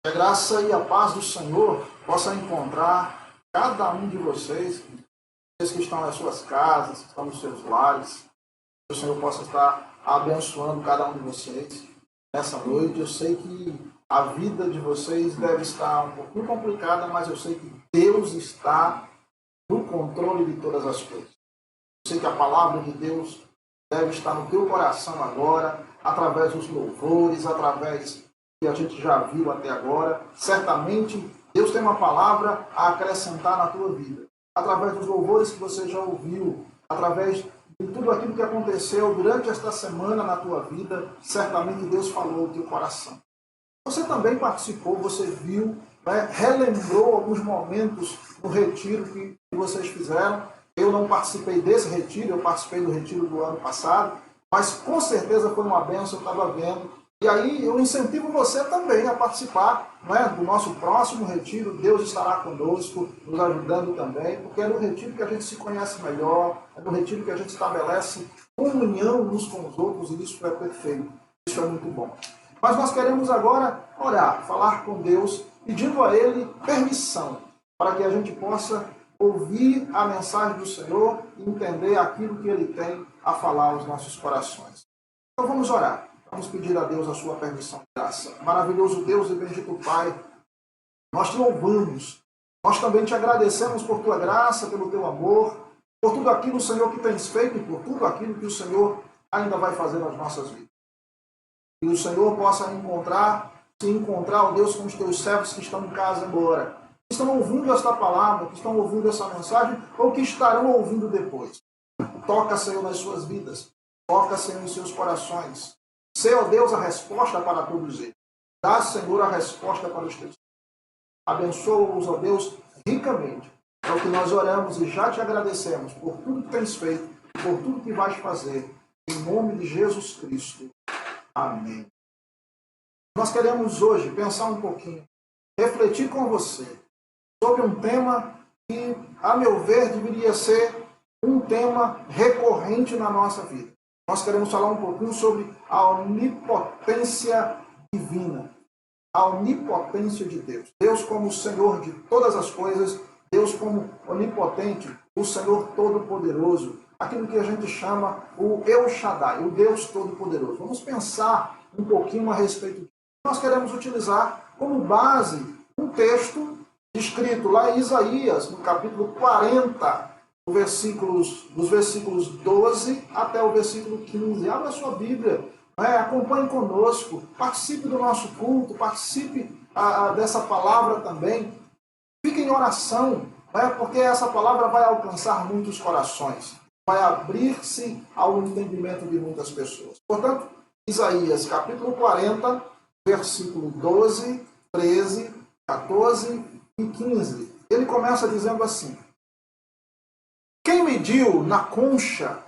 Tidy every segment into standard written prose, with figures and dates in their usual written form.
Que a graça e a paz do Senhor possa encontrar cada um de vocês, vocês que estão nas suas casas, que estão nos seus lares. Que o Senhor possa estar abençoando cada um de vocês nessa noite. Eu sei que a vida de vocês deve estar um pouquinho complicada, mas eu sei que Deus está no controle de todas as coisas. Eu sei que a palavra de Deus deve estar no teu coração agora, através dos louvores, através que a gente já viu até agora. Certamente Deus tem uma palavra a acrescentar na tua vida, através dos louvores que você já ouviu, através de tudo aquilo que aconteceu durante esta semana na tua vida. Certamente Deus falou no teu coração. Você também participou, você viu, relembrou alguns momentos no retiro que vocês fizeram. Eu não participei desse retiro, eu participei do retiro do ano passado, mas com certeza foi uma bênção, eu estava vendo. E aí eu incentivo você também a participar do nosso próximo retiro. Deus estará conosco, nos ajudando também, porque é no retiro que a gente se conhece melhor, é no retiro que a gente estabelece comunhão uns com os outros, e isso é perfeito, isso é muito bom. Mas nós queremos agora orar, falar com Deus, pedindo a Ele permissão, para que a gente possa ouvir a mensagem do Senhor e entender aquilo que Ele tem a falar aos nossos corações. Então vamos orar. Vamos pedir a Deus a sua permissão e graça. Maravilhoso Deus e bendito Pai, nós te louvamos. Nós também te agradecemos por tua graça, pelo teu amor, por tudo aquilo, Senhor, que tens feito e por tudo aquilo que o Senhor ainda vai fazer nas nossas vidas. Que o Senhor possa se encontrar, ó Deus, com os teus servos que estão em casa agora, que estão ouvindo esta palavra, que estão ouvindo essa mensagem ou que estarão ouvindo depois. Toca, Senhor, nas suas vidas. Toca, Senhor, em seus corações. Sê, ó Deus, a resposta para todos eles. Dá, Senhor, a resposta para os teus. Abençoa-os, ó Deus, ricamente. É o que nós oramos e já te agradecemos por tudo que tens feito, por tudo que vais fazer. Em nome de Jesus Cristo. Amém. Nós queremos hoje pensar um pouquinho, refletir com você sobre um tema que, a meu ver, deveria ser um tema recorrente na nossa vida. Nós queremos falar um pouquinho sobre a onipotência divina, a onipotência de Deus. Deus como o Senhor de todas as coisas, Deus como onipotente, o Senhor todo-poderoso, aquilo que a gente chama o El Shaddai, o Deus todo-poderoso. Vamos pensar um pouquinho a respeito disso. Nós queremos utilizar como base um texto escrito lá em Isaías, no capítulo 40, dos versículos 12 até o versículo 15. Abra a sua Bíblia, acompanhe conosco, participe do nosso culto, participe dessa palavra também. Fique em oração, porque essa palavra vai alcançar muitos corações, vai abrir-se ao entendimento de muitas pessoas. Portanto, Isaías capítulo 40, versículo 12, 13, 14 e 15. Ele começa dizendo assim: quem mediu na concha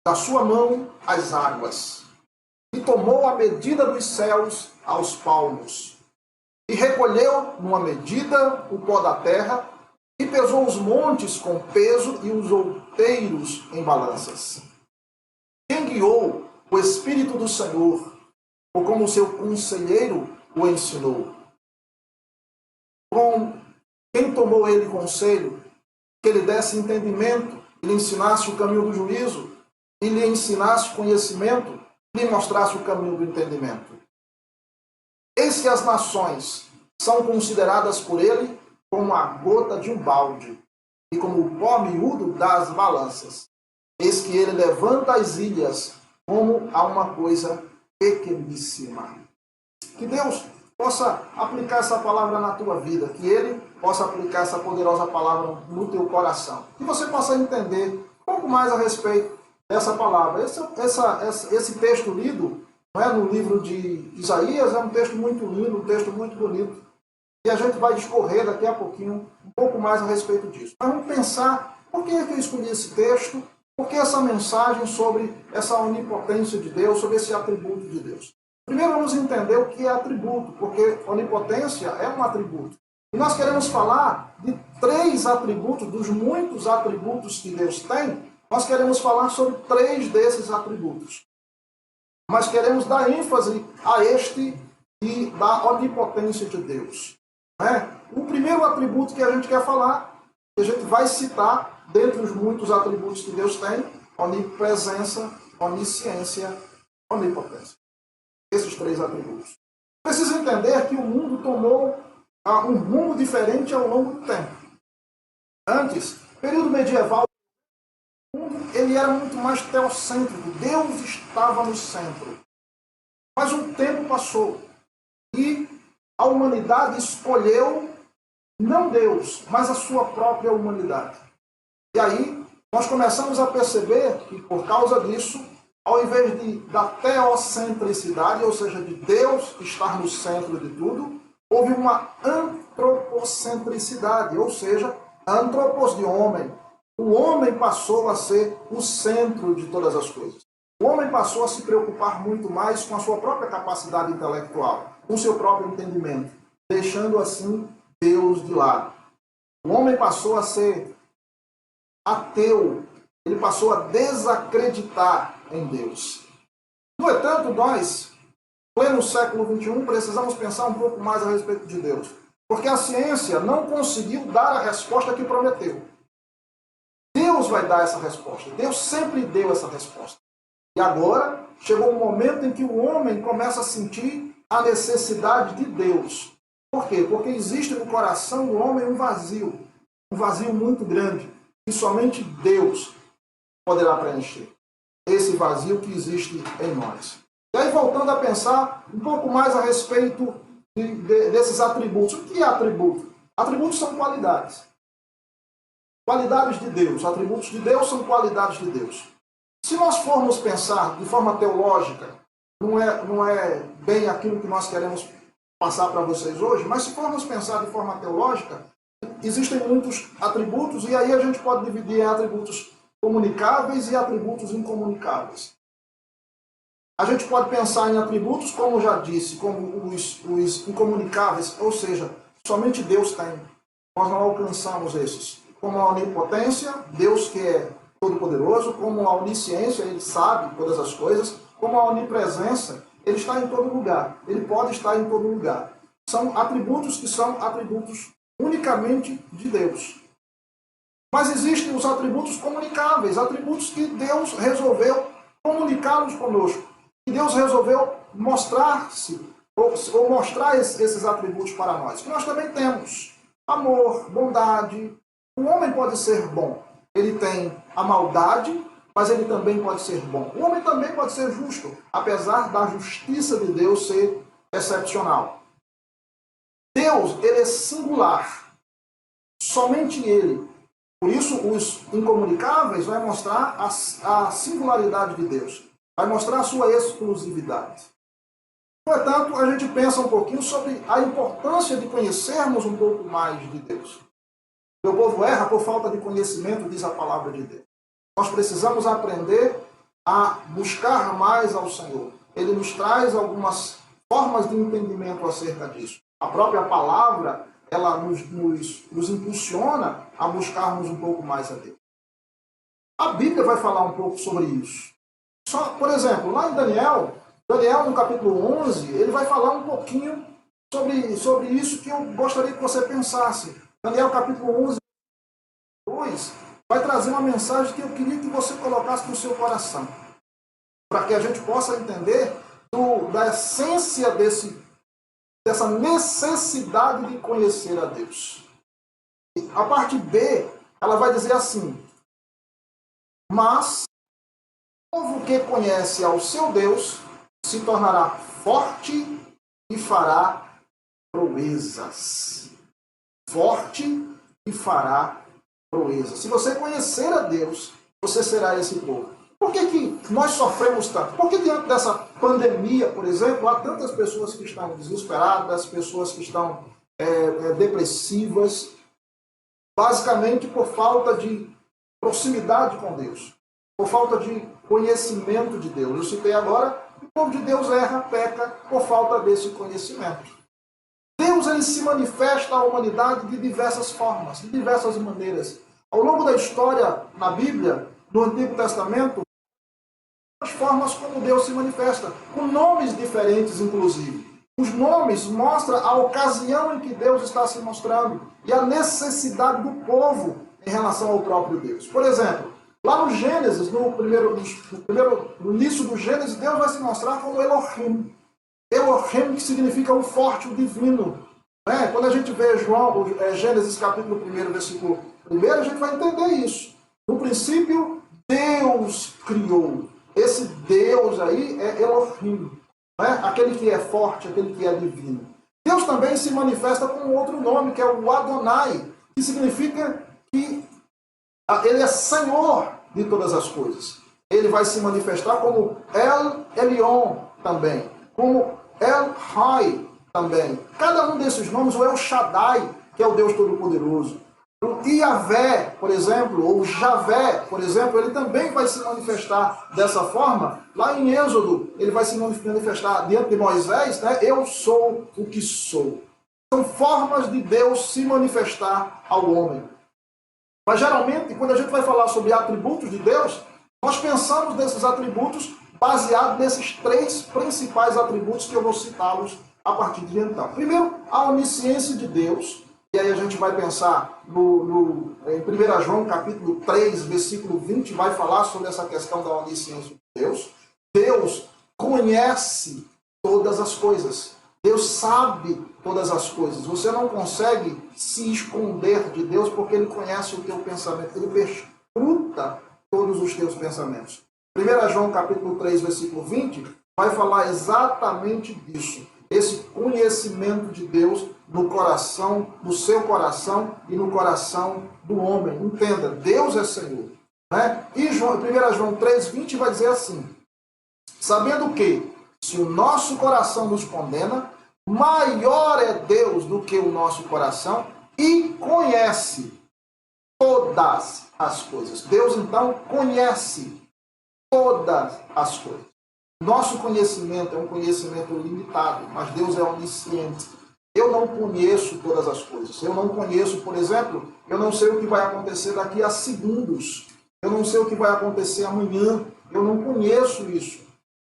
da sua mão as águas, e tomou a medida dos céus aos palmos, e recolheu numa medida o pó da terra, e pesou os montes com peso e os outeiros em balanças. Quem guiou o Espírito do Senhor, ou como seu conselheiro o ensinou? Quem tomou ele conselho, que ele desse entendimento, lhe ensinasse o caminho do juízo, e lhe ensinasse conhecimento, lhe mostrasse o caminho do entendimento. Eis que as nações são consideradas por ele como a gota de um balde, e como o pó miúdo das balanças. Eis que ele levanta as ilhas como a uma coisa pequeníssima. Que Deus possa aplicar essa palavra na tua vida, que Ele possa aplicar essa poderosa palavra no teu coração, que você possa entender um pouco mais a respeito dessa palavra. Esse texto lido no livro de Isaías é um texto muito lindo, um texto muito bonito, e a gente vai discorrer daqui a pouquinho um pouco mais a respeito disso. Mas vamos pensar por que eu escolhi esse texto, por que essa mensagem sobre essa onipotência de Deus, sobre esse atributo de Deus. Primeiro vamos entender o que é atributo, porque onipotência é um atributo. E nós queremos falar de 3 atributos, dos muitos atributos que Deus tem, nós queremos falar sobre 3 desses atributos. Mas queremos dar ênfase a este e da onipotência de Deus. O primeiro atributo que a gente quer falar, que a gente vai citar, dentre os muitos atributos que Deus tem, onipresença, onisciência, onipotência. Esses três atributos. Precisa entender que o mundo tomou um rumo diferente ao longo do tempo. Antes, período medieval, o mundo ele era muito mais teocêntrico. Deus estava no centro. Mas um tempo passou e a humanidade escolheu não Deus, mas a sua própria humanidade. E aí nós começamos a perceber que por causa disso, ao invés da teocentricidade, ou seja, de Deus estar no centro de tudo, houve uma antropocentricidade, ou seja, antropos de homem. O homem passou a ser o centro de todas as coisas. O homem passou a se preocupar muito mais com a sua própria capacidade intelectual, com o seu próprio entendimento, deixando assim Deus de lado. O homem passou a ser ateu, ele passou a desacreditar em Deus. No entanto, nós, pleno século XXI, precisamos pensar um pouco mais a respeito de Deus, porque a ciência não conseguiu dar a resposta que prometeu. Deus vai dar essa resposta. Deus sempre deu essa resposta. E agora chegou um momento em que o homem começa a sentir a necessidade de Deus. Por quê? Porque existe no coração do homem um vazio muito grande, que somente Deus poderá preencher. Esse vazio que existe em nós. E aí, voltando a pensar um pouco mais a respeito desses atributos. O que é atributo? Atributos são qualidades. Qualidades de Deus. Atributos de Deus são qualidades de Deus. Se nós formos pensar de forma teológica, não é bem aquilo que nós queremos passar para vocês hoje, mas se formos pensar de forma teológica, existem muitos atributos, e aí a gente pode dividir em atributos comunicáveis e atributos incomunicáveis. A gente pode pensar em atributos, como já disse, como os incomunicáveis, ou seja, somente Deus tem. Nós não alcançamos esses. Como a onipotência, Deus que é todo-poderoso, como a onisciência, ele sabe todas as coisas, como a onipresença, ele está em todo lugar. Ele pode estar em todo lugar. São atributos que são atributos unicamente de Deus. Mas existem os atributos comunicáveis, atributos que Deus resolveu comunicá-los conosco. Que Deus resolveu mostrar-se, ou mostrar esses atributos para nós. Que nós também temos amor, bondade. O homem pode ser bom. Ele tem a maldade, mas ele também pode ser bom. O homem também pode ser justo, apesar da justiça de Deus ser excepcional. Deus, ele é singular. Somente ele. Por isso, os incomunicáveis vai mostrar a singularidade de Deus. Vai mostrar a sua exclusividade. Portanto, a gente pensa um pouquinho sobre a importância de conhecermos um pouco mais de Deus. Meu povo erra por falta de conhecimento, diz a palavra de Deus. Nós precisamos aprender a buscar mais ao Senhor. Ele nos traz algumas formas de entendimento acerca disso. A própria palavra, ela nos impulsiona a buscarmos um pouco mais a Deus. A Bíblia vai falar um pouco sobre isso. Por exemplo, lá em Daniel no capítulo 11, ele vai falar um pouquinho sobre isso que eu gostaria que você pensasse. Daniel capítulo 11, 2, vai trazer uma mensagem que eu queria que você colocasse no seu coração, para que a gente possa entender da essência dessa necessidade de conhecer a Deus. A parte B, ela vai dizer assim: mas o povo que conhece ao seu Deus se tornará forte e fará proezas. Forte e fará proezas. Se você conhecer a Deus, você será esse povo. Por que nós sofremos tanto? Por que diante dessa pandemia, por exemplo, há tantas pessoas que estão desesperadas, pessoas que estão depressivas, basicamente por falta de proximidade com Deus, por falta de conhecimento de Deus. Eu citei agora, o povo de Deus erra, peca por falta desse conhecimento. Deus ele se manifesta à humanidade de diversas formas, de diversas maneiras. Ao longo da história, na Bíblia, no Antigo Testamento, as formas como Deus se manifesta, com nomes diferentes, inclusive. Os nomes mostram a ocasião em que Deus está se mostrando e a necessidade do povo em relação ao próprio Deus. Por exemplo, lá no Gênesis, no início do Gênesis, Deus vai se mostrar como Elohim. Elohim, que significa o forte, o divino. Quando a gente vê Gênesis capítulo 1, versículo 1, a gente vai entender isso. No princípio, Deus criou. Esse Deus aí é Elohim. Aquele que é forte, aquele que é divino. Deus também se manifesta com um outro nome, que é o Adonai, que significa que ele é Senhor de todas as coisas. Ele vai se manifestar como El Elyon também, como El Hai também. Cada um desses nomes, o El Shaddai, que é o Deus Todo-Poderoso. O Iavé, por exemplo, ou Javé, por exemplo, ele também vai se manifestar dessa forma. Lá em Êxodo, ele vai se manifestar diante de Moisés, eu sou o que sou. São formas de Deus se manifestar ao homem. Mas geralmente, quando a gente vai falar sobre atributos de Deus, nós pensamos nesses atributos baseados nesses 3 principais atributos que eu vou citá-los a partir de então. Primeiro, a onisciência de Deus. E aí a gente vai pensar em 1 João capítulo 3, versículo 20, vai falar sobre essa questão da onisciência de Deus. Deus conhece todas as coisas. Deus sabe todas as coisas. Você não consegue se esconder de Deus porque Ele conhece o teu pensamento. Ele perscruta todos os teus pensamentos. 1 João capítulo 3, versículo 20, vai falar exatamente disso. Esse conhecimento de Deus no coração, no seu coração e no coração do homem. Entenda, Deus é Senhor. E 1 João 3,20 vai dizer assim: sabendo que, se o nosso coração nos condena, maior é Deus do que o nosso coração e conhece todas as coisas. Deus, então, conhece todas as coisas. Nosso conhecimento é um conhecimento limitado, mas Deus é onisciente. Eu não conheço todas as coisas. Eu não conheço, por exemplo, eu não sei o que vai acontecer daqui a segundos. Eu não sei o que vai acontecer amanhã. Eu não conheço isso.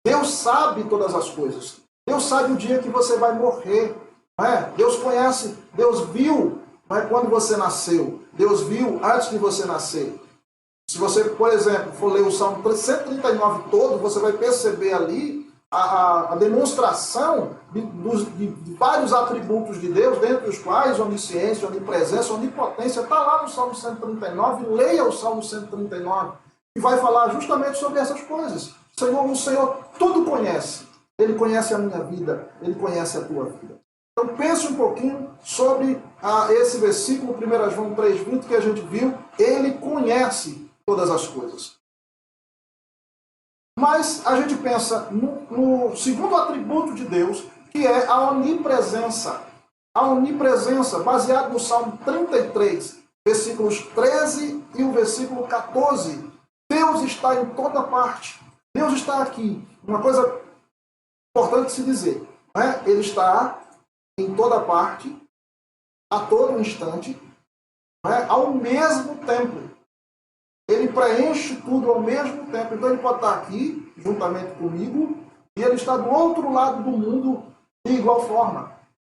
Deus sabe todas as coisas. Deus sabe o dia que você vai morrer. Deus conhece, Deus viu quando você nasceu. Deus viu antes de você nascer. Se você, por exemplo, for ler o Salmo 139 todo, você vai perceber ali a demonstração de vários atributos de Deus, dentre os quais onisciência, onipresença, onipotência. Está lá no Salmo 139, leia o Salmo 139, e vai falar justamente sobre essas coisas. O Senhor tudo conhece. Ele conhece a minha vida, Ele conhece a tua vida. Então pense um pouquinho sobre esse versículo, 1 João 3,20, que a gente viu. Ele conhece todas as coisas. Mas a gente pensa no segundo atributo de Deus, que é a onipresença. A onipresença, baseado no Salmo 33, versículos 13 e o versículo 14. Deus está em toda parte. Deus está aqui. Uma coisa importante se dizer. Ele está em toda parte, a todo instante, ao mesmo tempo. Ele preenche tudo ao mesmo tempo. Então ele pode estar aqui, juntamente comigo, e ele está do outro lado do mundo de igual forma.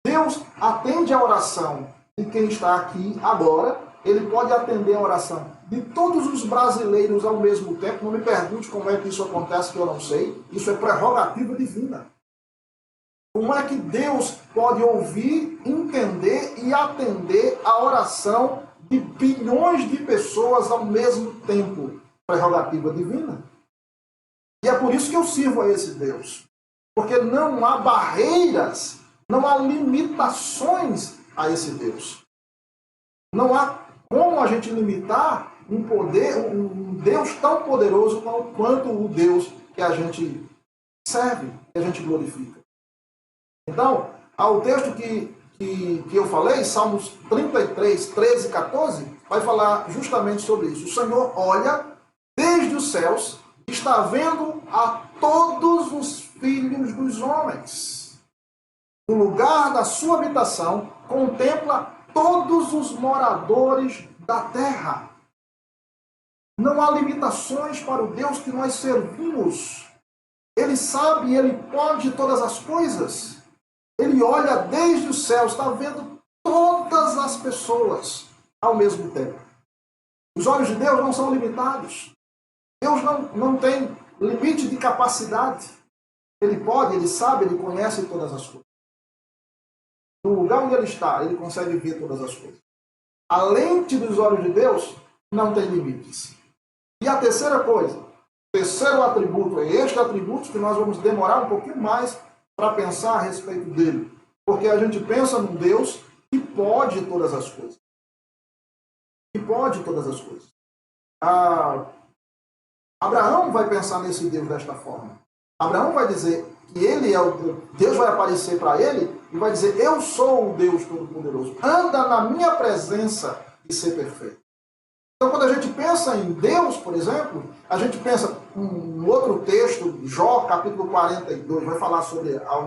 Deus atende a oração de quem está aqui agora. Ele pode atender a oração de todos os brasileiros ao mesmo tempo. Não me pergunte como é que isso acontece, que eu não sei. Isso é prerrogativa divina. Como é que Deus pode ouvir, entender e atender a oração de bilhões de pessoas ao mesmo tempo? Prerrogativa divina. E é por isso que eu sirvo a esse Deus. Porque não há barreiras, não há limitações a esse Deus. Não há como a gente limitar um Deus tão poderoso quanto o Deus que a gente serve, que a gente glorifica. Então, ao texto que eu falei, Salmos 33, 13 e 14, vai falar justamente sobre isso. O Senhor olha desde os céus, está vendo a todos os filhos dos homens. No lugar da sua habitação, contempla todos os moradores da terra. Não há limitações para o Deus que nós servimos. Ele sabe e Ele pode todas as coisas. Ele olha desde os céus, está vendo todas as pessoas ao mesmo tempo. Os olhos de Deus não são limitados. Deus não tem limite de capacidade. Ele pode, ele sabe, ele conhece todas as coisas. No lugar onde ele está, ele consegue ver todas as coisas. A lente dos olhos de Deus não tem limites. E a terceira coisa, o terceiro atributo é este atributo que nós vamos demorar um pouquinho mais para pensar a respeito dele. Porque a gente pensa num Deus que pode todas as coisas. Que pode todas as coisas. Abraão vai pensar nesse Deus desta forma. Abraão vai dizer que ele é o Deus. Deus vai aparecer para ele e vai dizer: eu sou o Deus Todo-Poderoso. Anda na minha presença e ser perfeito. Então, quando a gente pensa em Deus, por exemplo, a gente pensa um outro texto, Jó, capítulo 42, vai falar sobre a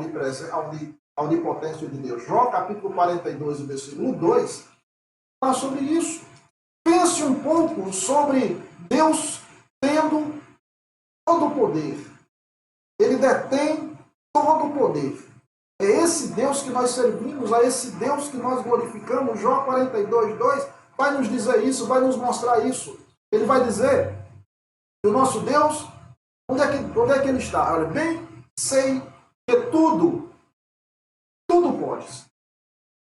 onipotência de Deus. Jó, capítulo 42, versículo 2, fala sobre isso. Pense um pouco sobre Deus tendo todo o poder. Ele detém todo o poder. É esse Deus que nós servimos, é esse Deus que nós glorificamos. Jó 42, 2 vai nos dizer isso, vai nos mostrar isso. Ele vai dizer que o nosso Deus, onde é que ele está? Olha, bem sei que tudo pode.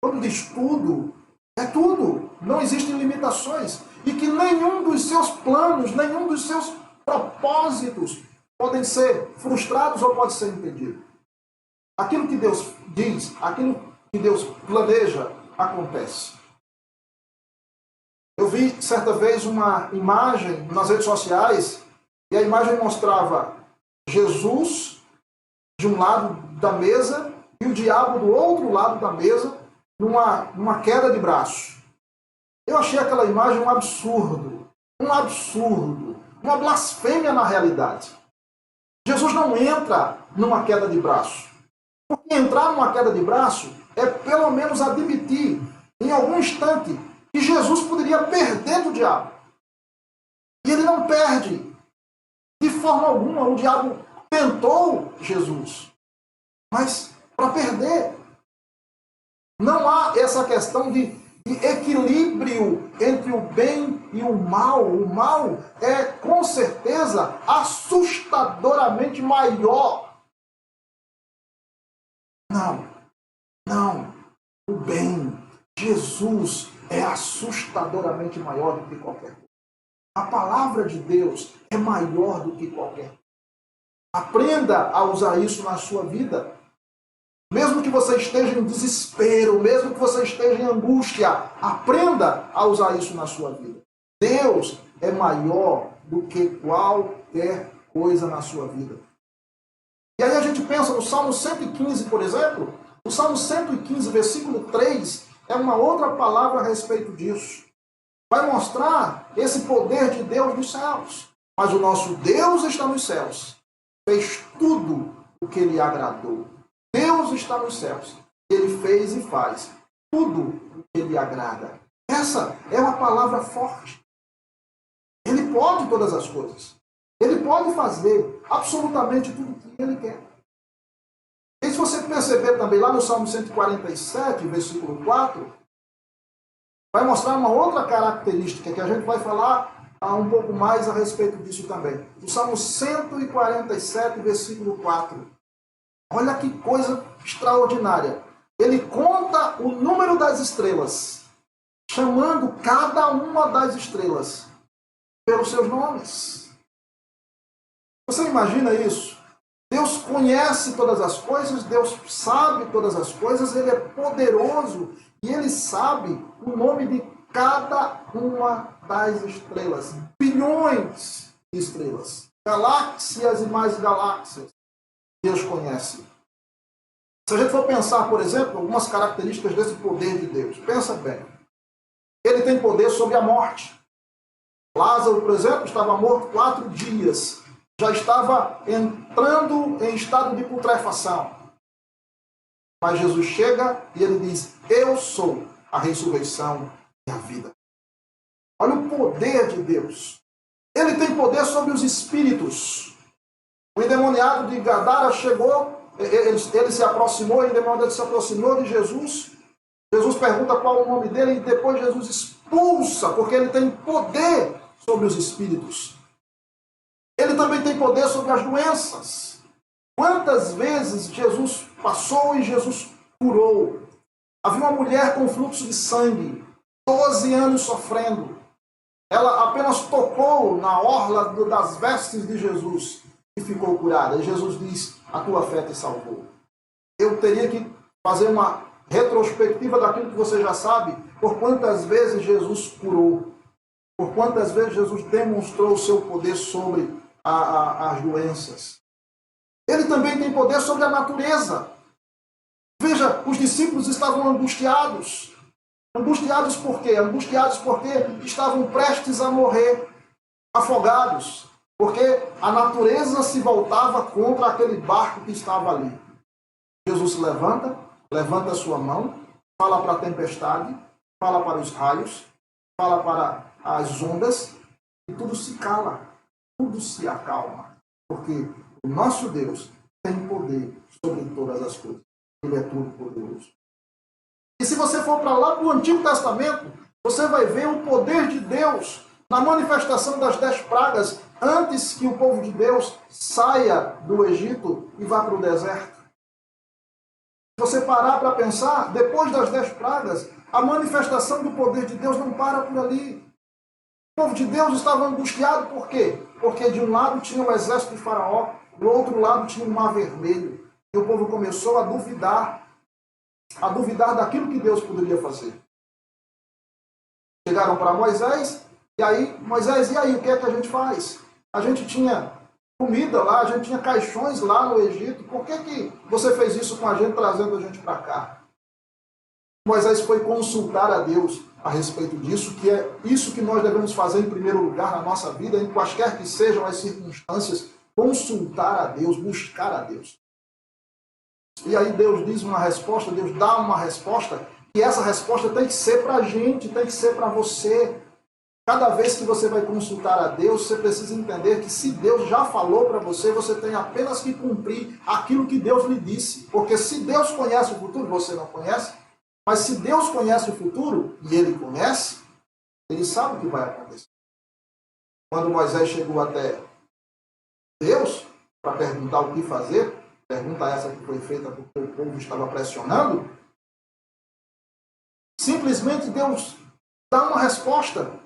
Quando diz tudo, é tudo. Não existem limitações. E que nenhum dos seus planos, nenhum dos seus propósitos podem ser frustrados ou pode ser impedido. Aquilo que Deus diz, aquilo que Deus planeja, acontece. Eu vi certa vez uma imagem nas redes sociais e a imagem mostrava Jesus de um lado da mesa e o diabo do outro lado da mesa numa queda de braço. Eu achei aquela imagem um absurdo, uma blasfêmia na realidade. Jesus não entra numa queda de braço. Porque entrar numa queda de braço é pelo menos admitir em algum instante que Jesus poderia perder do diabo. E ele não perde. De forma alguma, o diabo tentou Jesus. Mas para perder. Não há essa questão de equilíbrio entre o bem e o mal. O mal é, com certeza, assustadoramente maior. Não. O bem, Jesus, é assustadoramente maior do que qualquer coisa. A palavra de Deus é maior do que qualquer coisa. Aprenda a usar isso na sua vida. Mesmo que você esteja em desespero, mesmo que você esteja em angústia, aprenda a usar isso na sua vida. Deus é maior do que qualquer coisa na sua vida. E aí a gente pensa no Salmo 115, por exemplo. O Salmo 115, versículo 3, é uma outra palavra a respeito disso. Vai mostrar esse poder de Deus nos céus. Mas o nosso Deus está nos céus. Fez tudo o que lhe agradou. Deus está nos céus. Ele fez e faz tudo o que lhe agrada. Essa é uma palavra forte. Ele pode todas as coisas. Ele pode fazer absolutamente tudo o que ele quer. E se você perceber também lá no Salmo 147, versículo 4, vai mostrar uma outra característica que a gente vai falar um pouco mais a respeito disso também. O Salmo 147, versículo 4. Olha que coisa extraordinária. Ele conta o número das estrelas, chamando cada uma das estrelas pelos seus nomes. Você imagina isso? Deus conhece todas as coisas, Deus sabe todas as coisas, Ele é poderoso e Ele sabe o nome de cada uma das estrelas. Bilhões de estrelas. Galáxias e mais galáxias. Deus conhece. Se a gente for pensar, por exemplo, algumas características desse poder de Deus, pensa bem. Ele tem poder sobre a morte. Lázaro, por exemplo, estava morto 4 dias. Já estava entrando em estado de putrefação. Mas Jesus chega e ele diz: eu sou a ressurreição e a vida. Olha o poder de Deus. Ele tem poder sobre os espíritos. O endemoniado de Gadara chegou ele se aproximou, e demorou, ele se aproximou de Jesus. Jesus pergunta qual o nome dele, e depois Jesus expulsa, porque ele tem poder sobre os espíritos. Ele também tem poder sobre as doenças. Quantas vezes Jesus passou e Jesus curou? Havia uma mulher com fluxo de sangue, 12 anos sofrendo. Ela apenas tocou na orla das vestes de Jesus e ficou curada. E Jesus diz, a tua fé te salvou. Eu teria que fazer uma retrospectiva daquilo que você já sabe, por quantas vezes Jesus curou, por quantas vezes Jesus demonstrou o seu poder sobre as doenças. Ele também tem poder sobre a natureza. Veja, os discípulos estavam angustiados. Angustiados por quê? Angustiados porque estavam prestes a morrer, afogados, porque a natureza se voltava contra aquele barco que estava ali. Jesus se levanta a sua mão, fala para a tempestade, fala para os raios, fala para as ondas, e tudo se cala, tudo se acalma, porque o nosso Deus tem poder sobre todas as coisas. Ele é todo poderoso. E se você for para lá para o Antigo Testamento, você vai ver o poder de Deus na manifestação das 10 pragas, antes que o povo de Deus saia do Egito e vá para o deserto. Se você parar para pensar, depois das 10 pragas, a manifestação do poder de Deus não para por ali. O povo de Deus estava angustiado por quê? Porque de um lado tinha o exército de Faraó, do outro lado tinha o Mar Vermelho. E o povo começou a duvidar daquilo que Deus poderia fazer. Chegaram para Moisés, e aí, Moisés, e aí, o que é que a gente faz? A gente tinha comida lá, a gente tinha caixões lá no Egito, por que você fez isso com a gente, trazendo a gente para cá? Moisés foi consultar a Deus a respeito disso, que é isso que nós devemos fazer em primeiro lugar na nossa vida, em quaisquer que sejam as circunstâncias, consultar a Deus, buscar a Deus. E aí Deus diz uma resposta, Deus dá uma resposta, e essa resposta tem que ser para a gente, tem que ser para você. Cada vez que você vai consultar a Deus, você precisa entender que se Deus já falou para você, você tem apenas que cumprir aquilo que Deus lhe disse. Porque se Deus conhece o futuro, você não conhece, mas se Deus conhece o futuro, e Ele conhece, Ele sabe o que vai acontecer. Quando Moisés chegou até Deus, para perguntar o que fazer, pergunta essa que foi feita porque o povo estava pressionando, simplesmente Deus dá uma resposta.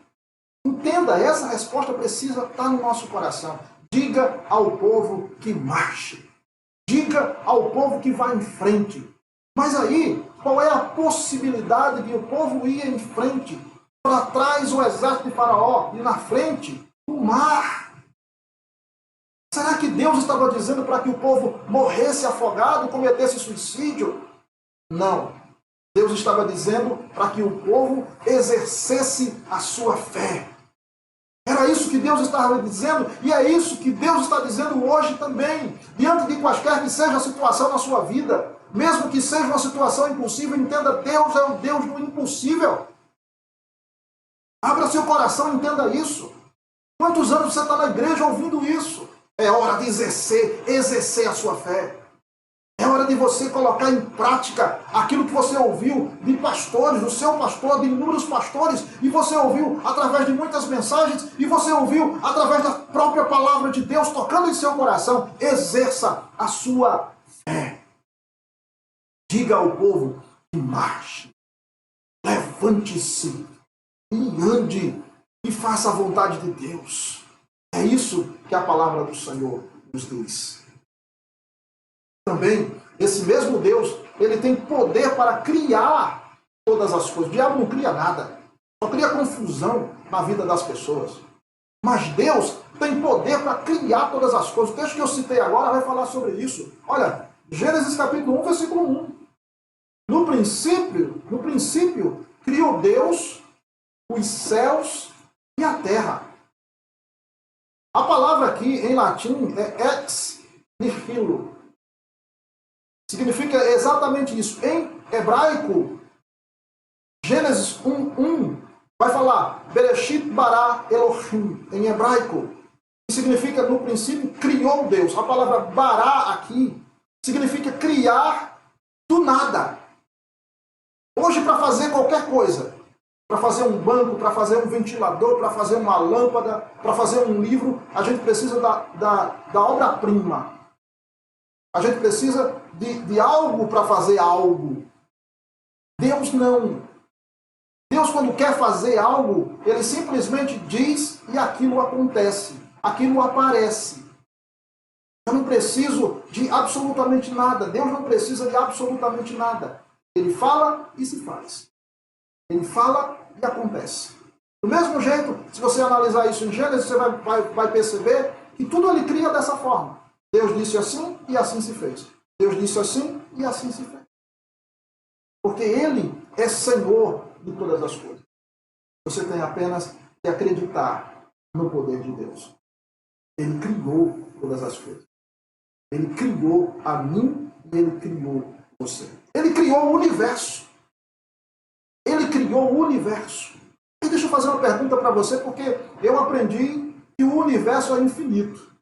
Entenda, essa resposta precisa estar no nosso coração. Diga ao povo que marche. Diga ao povo que vá em frente. Mas aí, qual é a possibilidade de o povo ir em frente? Para trás o exército de Faraó e na frente o mar. Será que Deus estava dizendo para que o povo morresse afogado, cometesse suicídio? Não. Deus estava dizendo para que o povo exercesse a sua fé. Era isso que Deus estava dizendo, e é isso que Deus está dizendo hoje também. Diante de quaisquer que seja a situação na sua vida, mesmo que seja uma situação impossível, entenda, Deus é o Deus do impossível. Abra seu coração e entenda isso. Quantos anos você está na igreja ouvindo isso? É hora de exercer a sua fé. É hora de você colocar em prática aquilo que você ouviu de pastores, do seu pastor, de inúmeros pastores, e você ouviu através de muitas mensagens, e você ouviu através da própria palavra de Deus tocando em seu coração. Exerça a sua fé. Diga ao povo que marche, levante-se e ande e faça a vontade de Deus. É isso que a palavra do Senhor nos diz. Também, esse mesmo Deus, ele tem poder para criar todas as coisas. O diabo não cria nada, só cria confusão na vida das pessoas. Mas Deus tem poder para criar todas as coisas. O texto que eu citei agora vai falar sobre isso. Olha, Gênesis capítulo 1, versículo 1. No princípio, criou Deus os céus e a terra. A palavra aqui em latim é ex nihilo. Significa exatamente isso. Em hebraico, Gênesis 1:1 vai falar Bereshit bara Elohim, em hebraico. Que significa, no princípio, criou Deus. A palavra bara aqui significa criar do nada. Hoje, para fazer qualquer coisa, para fazer um banco, para fazer um ventilador, para fazer uma lâmpada, para fazer um livro, a gente precisa da obra-prima. A gente precisa de algo para fazer algo. Deus não. Deus, quando quer fazer algo, ele simplesmente diz e aquilo acontece. Aquilo aparece. Eu não preciso de absolutamente nada. Deus não precisa de absolutamente nada. Ele fala e se faz. Ele fala e acontece. Do mesmo jeito, se você analisar isso em Gênesis, você vai perceber que tudo ele cria dessa forma. Deus disse assim e assim se fez. Deus disse assim e assim se fez. Porque ele é Senhor de todas as coisas. Você tem apenas que acreditar no poder de Deus. Ele criou todas as coisas. Ele criou a mim e ele criou você. Ele criou o universo. Ele criou o universo. E deixa eu fazer uma pergunta para você, porque eu aprendi que o universo é infinito.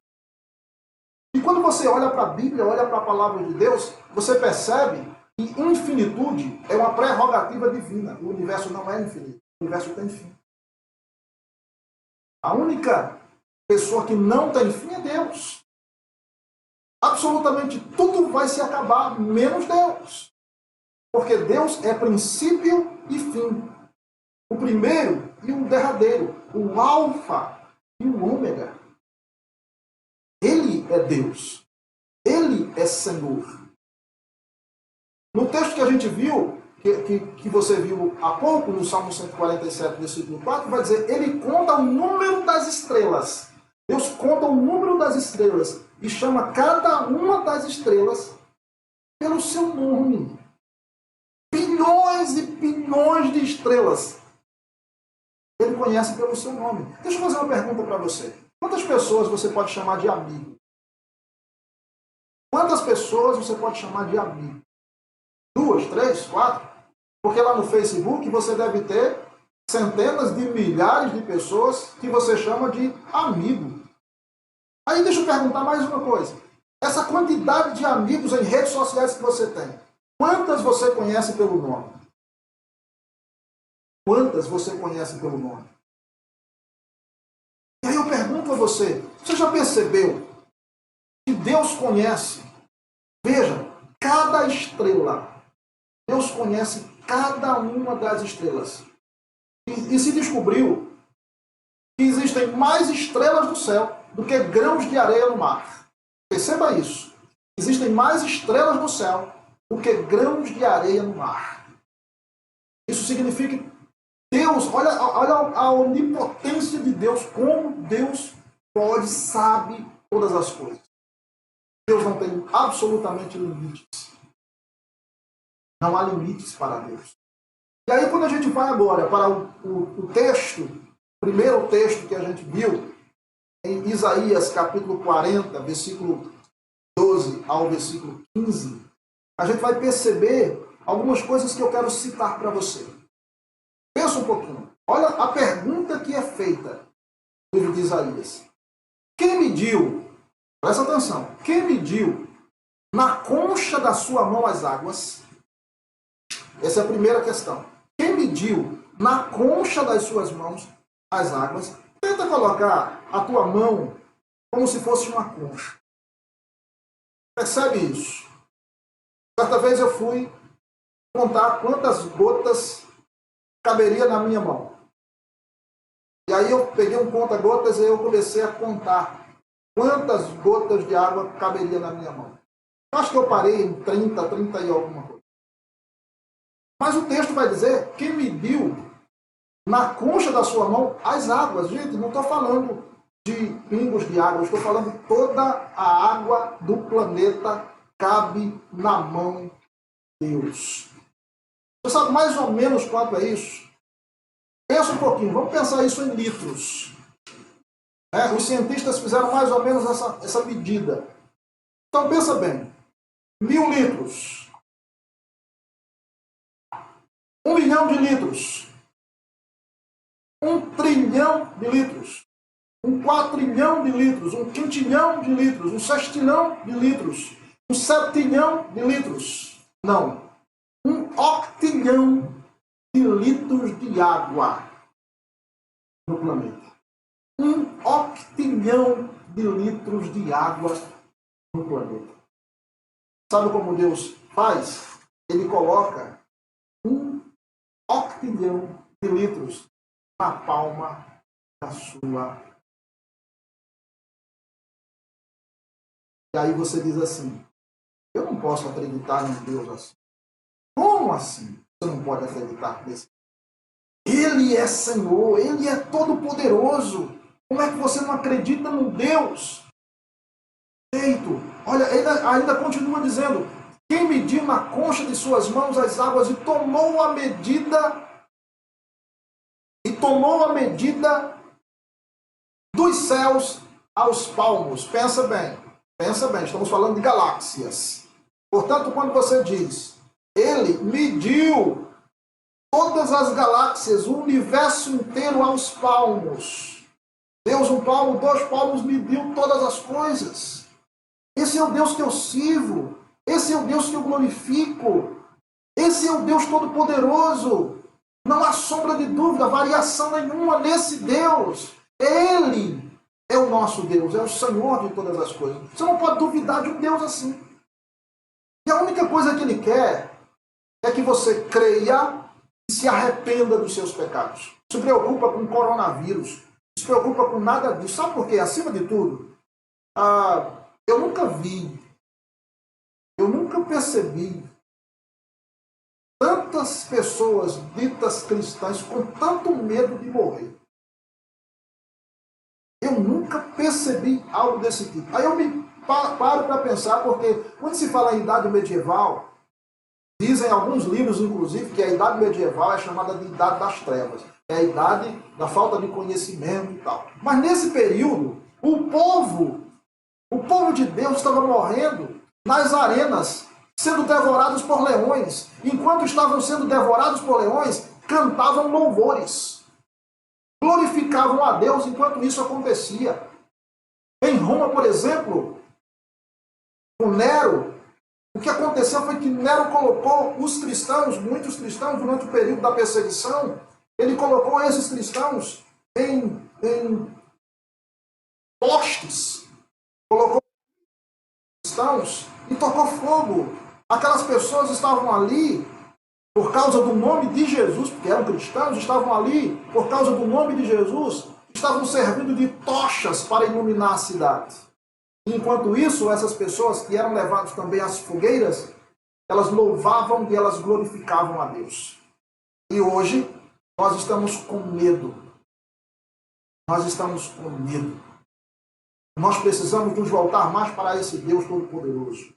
E quando você olha para a Bíblia, olha para a palavra de Deus, você percebe que infinitude é uma prerrogativa divina. O universo não é infinito. O universo tem fim. A única pessoa que não tem fim é Deus. Absolutamente tudo vai se acabar, menos Deus. Porque Deus é princípio e fim. O primeiro e o derradeiro. O alfa e o ômega. Ele é Deus. Ele é Senhor. No texto que a gente viu, que você viu há pouco, no Salmo 147, versículo 4, vai dizer, ele conta o número das estrelas. Deus conta o número das estrelas e chama cada uma das estrelas pelo seu nome. Bilhões e bilhões de estrelas. Ele conhece pelo seu nome. Deixa eu fazer uma pergunta para você. Quantas pessoas você pode chamar de amigo? Quantas pessoas você pode chamar de amigo? 2, 3, 4? Porque lá no Facebook você deve ter centenas de milhares de pessoas que você chama de amigo. Aí deixa eu perguntar mais uma coisa. Essa quantidade de amigos em redes sociais que você tem, quantas você conhece pelo nome? Quantas você conhece pelo nome? E aí eu pergunto a você, você já percebeu que Deus conhece? Veja, cada estrela. Deus conhece cada uma das estrelas. E se descobriu que existem mais estrelas no céu do que grãos de areia no mar. Perceba isso. Existem mais estrelas no céu do que grãos de areia no mar. Isso significa que Deus, olha a onipotência de Deus, como Deus pode, sabe todas as coisas. Deus não tem absolutamente limites. Não há limites para Deus. E aí quando a gente vai agora para o texto, o primeiro texto que a gente viu, em Isaías capítulo 40, versículo 12 ao versículo 15, a gente vai perceber algumas coisas que eu quero citar para você. Pensa um pouquinho. Olha a pergunta que é feita no livro de Isaías. Quem mediu, presta atenção, quem mediu na concha da sua mão as águas? Essa é a primeira questão. Quem mediu na concha das suas mãos as águas? Tenta colocar a tua mão como se fosse uma concha. Percebe isso? Certa vez eu fui contar quantas gotas caberia na minha mão. E aí eu peguei um conta-gotas e eu comecei a contar quantas gotas de água caberia na minha mão. Eu acho que eu parei em 30 e alguma coisa. Mas o texto vai dizer que mediu na concha da sua mão as águas. Gente, não estou falando de pingos de água, estou falando de toda a água do planeta cabe na mão de Deus. Você sabe mais ou menos quanto é isso? Pensa um pouquinho, vamos pensar isso em litros. Os cientistas fizeram mais ou menos essa medida. Então pensa bem, 1000 litros. 1 milhão de litros. 1 trilhão de litros. 1 quatrilhão de litros. 1 quintilhão de litros. 1 sextilhão de litros. um septilhão de litros. Não. Um octilhão de litros de água no planeta. Um octilhão de litros de água no planeta. Sabe como Deus faz? Ele coloca um octilhão de litros na palma da sua. E aí você diz assim, eu não posso acreditar em Deus assim. Como assim? Você não pode acreditar nesse? Ele é Senhor, Ele é todo-poderoso. Como é que você não acredita no Deus? Feito. Olha, ele ainda continua dizendo, quem mediu na concha de suas mãos as águas e tomou a medida dos céus aos palmos. Pensa bem, estamos falando de galáxias. Portanto, quando você diz, ele mediu todas as galáxias, o universo inteiro aos palmos. Deus, 1 palmo, 2 palmos, mediu todas as coisas. Esse é o Deus que eu sirvo. Esse é o Deus que eu glorifico. Esse é o Deus Todo-Poderoso. Não há sombra de dúvida, variação nenhuma nesse Deus. Ele é o nosso Deus, é o Senhor de todas as coisas. Você não pode duvidar de um Deus assim. E a única coisa que Ele quer é que você creia e se arrependa dos seus pecados. Não se preocupa com o coronavírus. Não se preocupa com nada disso. Sabe por quê? Acima de tudo, eu nunca percebi tantas pessoas ditas cristãs com tanto medo de morrer. Eu nunca percebi algo desse tipo. Aí eu me paro para pensar, porque quando se fala em idade medieval, dizem alguns livros, inclusive, que a idade medieval é chamada de idade das trevas. É a idade da falta de conhecimento e tal. Mas nesse período, o povo de Deus estava morrendo nas arenas, sendo devorados por leões. Enquanto estavam sendo devorados por leões, cantavam louvores. Glorificavam a Deus enquanto isso acontecia. Em Roma, por exemplo, com Nero, o que aconteceu foi que Nero colocou os cristãos, muitos cristãos, durante o período da perseguição, ele colocou esses cristãos em postes, colocou cristãos e tocou fogo. Aquelas pessoas estavam ali por causa do nome de Jesus, porque eram cristãos, estavam ali por causa do nome de Jesus, estavam servindo de tochas para iluminar a cidade. Enquanto isso, essas pessoas que eram levadas também às fogueiras, elas louvavam e elas glorificavam a Deus. E hoje, nós estamos com medo. Nós estamos com medo. Nós precisamos nos voltar mais para esse Deus Todo-Poderoso.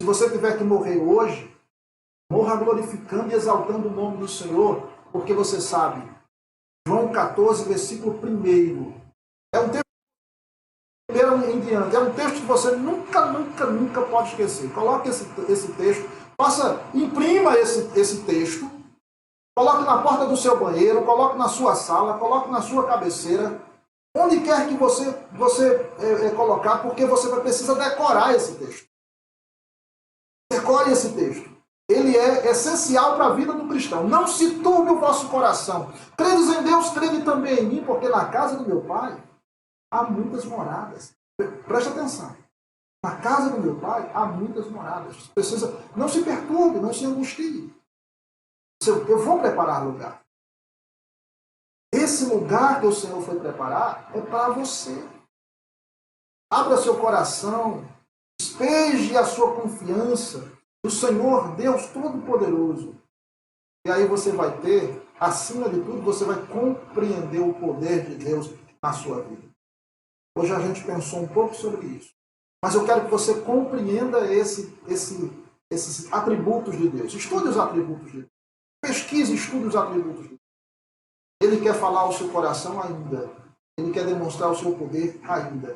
Se você tiver que morrer hoje, morra glorificando e exaltando o nome do Senhor, porque você sabe, João 14, versículo 1, é um texto em diante, é um texto que você nunca pode esquecer. Coloque esse texto, imprima esse texto, coloque na porta do seu banheiro, coloque na sua sala, coloque na sua cabeceira, onde quer que você colocar, porque você vai precisar decorar esse texto. Decore esse texto. Ele é essencial para a vida do cristão. Não se turbe o vosso coração. Credes em Deus, crede também em mim, porque na casa do meu Pai há muitas moradas. Preste atenção. Na casa do meu Pai há muitas moradas. Não se perturbe, não se angustie. Eu vou preparar lugar. Esse lugar que o Senhor foi preparar é para você. Abra seu coração. Despeje a sua confiança no Senhor Deus Todo-Poderoso. E aí você vai ter, acima de tudo, você vai compreender o poder de Deus na sua vida. Hoje a gente pensou um pouco sobre isso. Mas eu quero que você compreenda esses atributos de Deus. Estude os atributos de Deus. Pesquise e estude os atributos de Deus. Ele quer falar ao seu coração ainda. Ele quer demonstrar o seu poder ainda.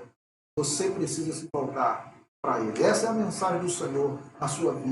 Você precisa se voltar para Ele. Essa é a mensagem do Senhor na sua vida.